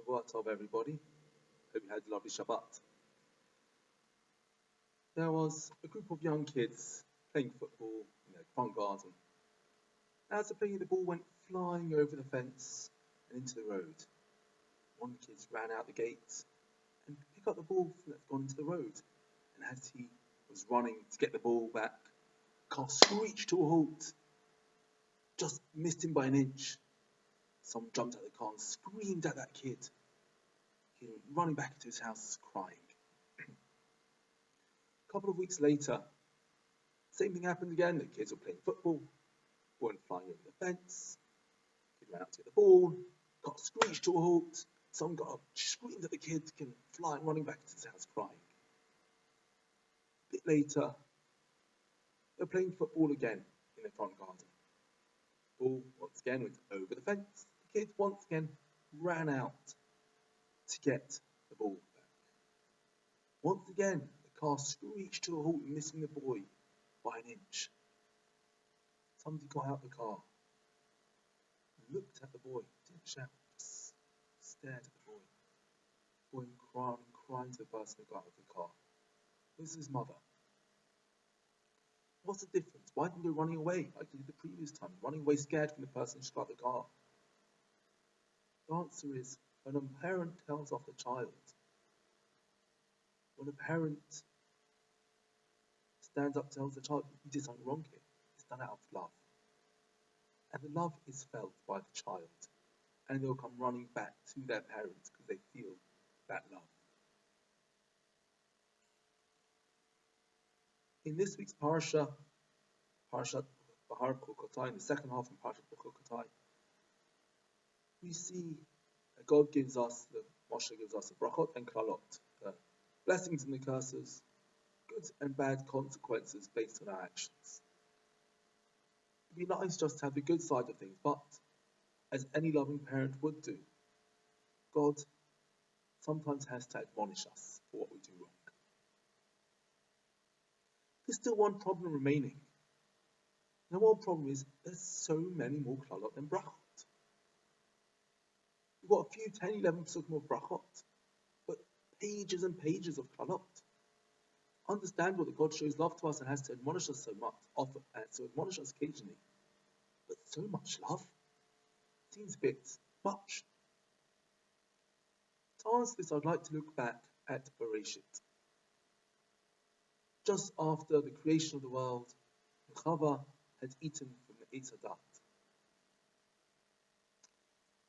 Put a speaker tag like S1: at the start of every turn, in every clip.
S1: Shavua Tov, everybody. Hope you had a lovely Shabbat. There was a group of young kids playing football in their front garden. As they're playing, the ball went flying over the fence and into the road. One kid ran out the gate and picked up the ball that's gone into the road. And as he was running to get the ball back, the car screeched to a halt. Just missed him by an inch. Someone jumped out of the car and screamed at that kid. He went running back into his house crying. A couple of weeks later, same thing happened again. The kids were playing football, ball went flying over the fence. Kid ran out to get the ball, car screeched to a halt. Someone got up, screamed at the kid, flying, running back into his house crying. A bit later, they were playing football again in the front garden. Ball once again went over the fence. The kid once again ran out to get the ball back. Once again, the car screeched to a halt, missing the boy by an inch. Somebody got out the car, looked at the boy, didn't shout, just stared at the boy. The boy crying to the person who got out of the car. This is his mother. What's the difference? Why didn't you go running away like you did the previous time? Running away scared from the person who got out the car. The answer is, when a parent tells off the child, when a parent stands up and tells the child, you did something wrong here, it's done out of love. And the love is felt by the child. And they'll come running back to their parents because they feel that love. In this week's parasha, Parashat Behar Bechukotai, in the second half of Parashat Bechukotai, we see that God gives us, Moshe gives us the brachot and klalot, the blessings and the curses, good and bad consequences based on our actions. It'd be nice just to have the good side of things, but as any loving parent would do, God sometimes has to admonish us for what we do wrong. There's still one problem remaining. And the one problem is there's so many more klalot than brachot. We've got a few 10, 11 psukim of brachot, but pages and pages of klalot. Understandable that God shows love to us and has to admonish us so much, often, and to admonish us occasionally. But so much love seems a bit much. To answer this, I'd like to look back at Bereshit. Just after the creation of the world, Chava had eaten from the Eitz Hadat.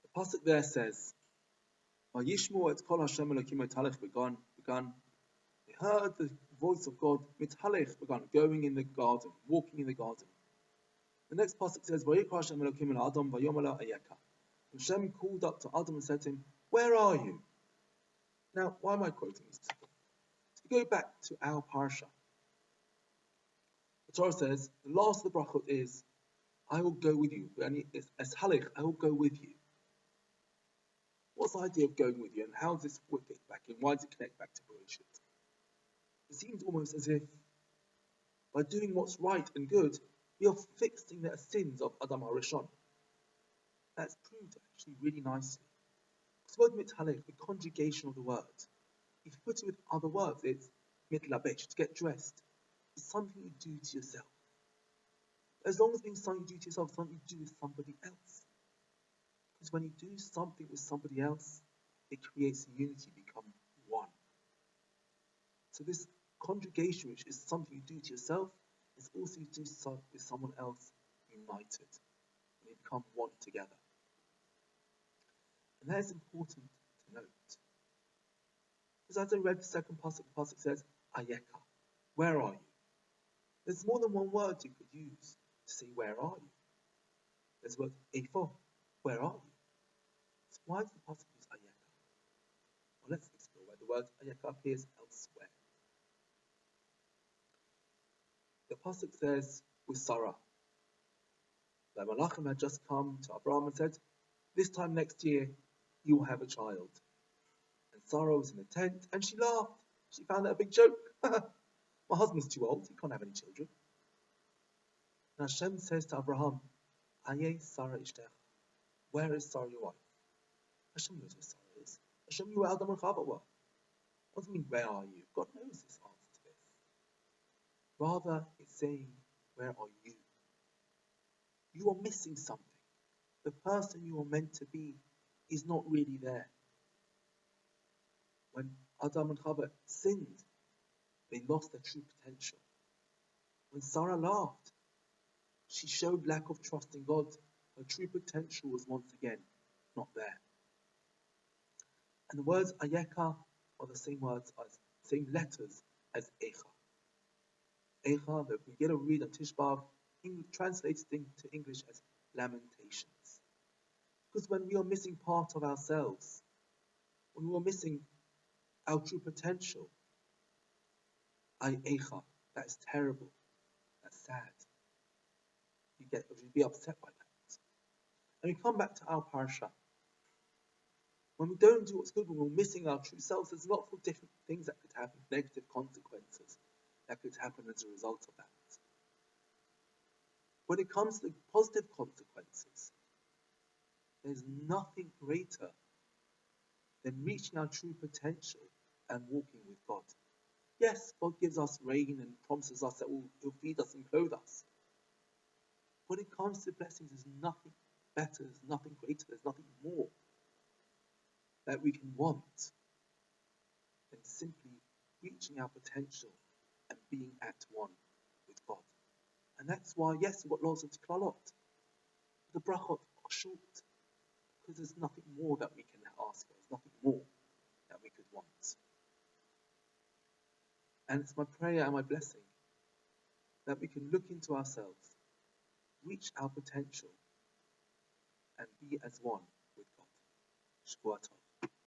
S1: The pasuk there says, "Vayishmu et kol Hashem Elokim mitalech began." They heard the voice of God mitalech began, going in the garden, walking in the garden. The next pasuk says, "Vayikra Hashem Elokim el Adam vayomar ayeka." Hashem called up to Adam and said to him, "Where are you?" Now, why am I quoting this? To go back to our parsha. The Torah says, the last of the brachot is, I will go with you. It's as halech, I will go with you. What's the idea of going with you, and how does this work back in? Why does it connect back to Bereshit? It seems almost as if by doing what's right and good, we are fixing the sins of Adam HaRishon. That's proved actually really nicely. Because the word mithalech, the conjugation of the word, if you put it with other words, it's mitlabesh, to get dressed. It's something you do to yourself. As long as it's something you do to yourself, something you do with somebody else. Because when you do something with somebody else, it creates unity, become one. So this conjugation, which is something you do to yourself, is also you do something with someone else united. And you become one together. And that is important to note. Because as I read the second pasuk, the pasuk says, Ayeka, where are you? There's more than one word you could use to say, where are you? There's the word Eifo, where are you? So why does the pasuk use Ayeka? Well, let's explore where the word Ayeka appears elsewhere. The pasuk says with Sarah, the Malachim had just come to Abraham and said, this time next year, you will have a child. And Sarah was in the tent, and she laughed. She found that a big joke. My husband's too old, he can't have any children. And Hashem says to Abraham, Aye Sarah ishtech, where is Sarah your wife? Hashem knows where Sarah is. Hashem, you were Adam and Chava were. What does it mean, where are you? God knows this answer to this. Rather, it's saying, where are you? You are missing something. The person you are meant to be is not really there. When Adam and Chava sinned, they lost their true potential. When Sarah laughed, she showed lack of trust in God. Her true potential was once again not there. And the words Ayeka are the same words as, same letters as Echa. Echa, that we get a read on Tishbav, translated into English as lamentations. Because when we are missing part of ourselves, when we are missing our true potential, Echa, that is terrible, that's sad. You'd be upset by that. And we come back to our parasha. When we don't do what's good, when we're missing our true selves, there's lots of different things that could happen, negative consequences that could happen as a result of that. When it comes to positive consequences, there's nothing greater than reaching our true potential and walking with God. Yes, God gives us rain and promises us that He'll feed us and clothe us. When it comes to blessings, there's nothing better, there's nothing greater, there's nothing more that we can want than simply reaching our potential and being at one with God. And that's why, yes, we've got lots of tiklalot. The brachot are short, because there's nothing more that we can ask for. There's nothing more that we could want. And it's my prayer and my blessing that we can look into ourselves, reach our potential, and be as one with God. Shvuah Tov.